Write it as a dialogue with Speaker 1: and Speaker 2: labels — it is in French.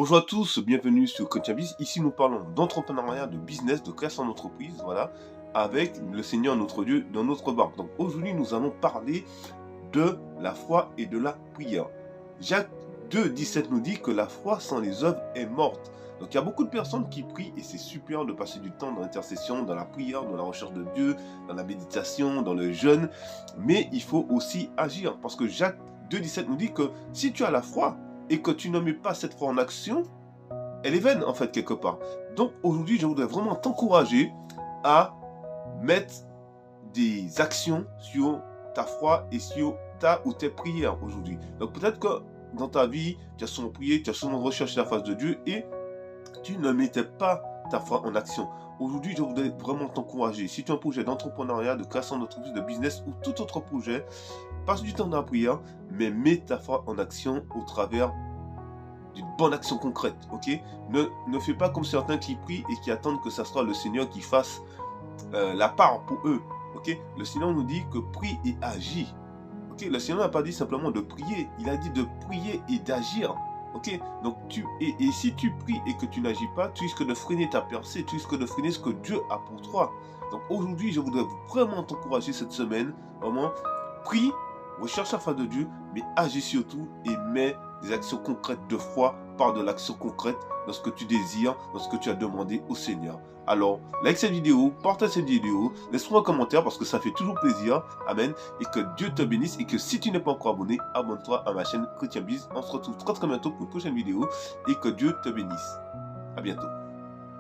Speaker 1: Bonjour à tous, bienvenue sur Chrétien Biz. Ici, nous parlons d'entrepreneuriat, de business, de création d'entreprise, voilà, avec le Seigneur notre Dieu dans notre barque. Donc aujourd'hui, nous allons parler de la foi et de la prière. Jacques 2,17 nous dit que la foi sans les œuvres est morte. Donc il y a beaucoup de personnes qui prient et c'est super de passer du temps dans l'intercession, dans la prière, dans la recherche de Dieu, dans la méditation, dans le jeûne. Mais il faut aussi agir parce que Jacques 2,17 nous dit que si tu as la foi et que tu ne mets pas cette foi en action, elle est vaine en fait quelque part. Donc aujourd'hui, je voudrais vraiment t'encourager à mettre des actions sur ta foi et sur ta ou tes prières aujourd'hui. Donc peut-être que dans ta vie, tu as souvent prié, tu as souvent recherché la face de Dieu et tu ne mettais pas ta foi en action. Aujourd'hui, je voudrais vraiment t'encourager. Si tu as un projet d'entrepreneuriat, de création d'entreprise, de business ou tout autre projet, passe du temps dans la prière, mais mets ta foi en action au travers d'une bonne action concrète, ok? Ne fais pas comme certains qui prient et qui attendent que ce soit le Seigneur qui fasse la part pour eux, ok? Le Seigneur nous dit que prie et agis, ok? Le Seigneur n'a pas dit simplement de prier, il a dit de prier et d'agir, ok? Donc et si tu pries et que tu n'agis pas, tu risques de freiner ta percée, tu risques de freiner ce que Dieu a pour toi. Donc aujourd'hui, je voudrais vraiment t'encourager cette semaine, vraiment, prie, recherche la face de Dieu, mais agis surtout et mets des actions concrètes de foi par de l'action concrète dans ce que tu désires, dans ce que tu as demandé au Seigneur. Alors, like cette vidéo, partage cette vidéo, laisse-moi un commentaire parce que ça fait toujours plaisir. Amen. Et que Dieu te bénisse et que si tu n'es pas encore abonné, abonne-toi à ma chaîne Chrétien Biz. On se retrouve très très bientôt pour une prochaine vidéo et que Dieu te bénisse. À bientôt.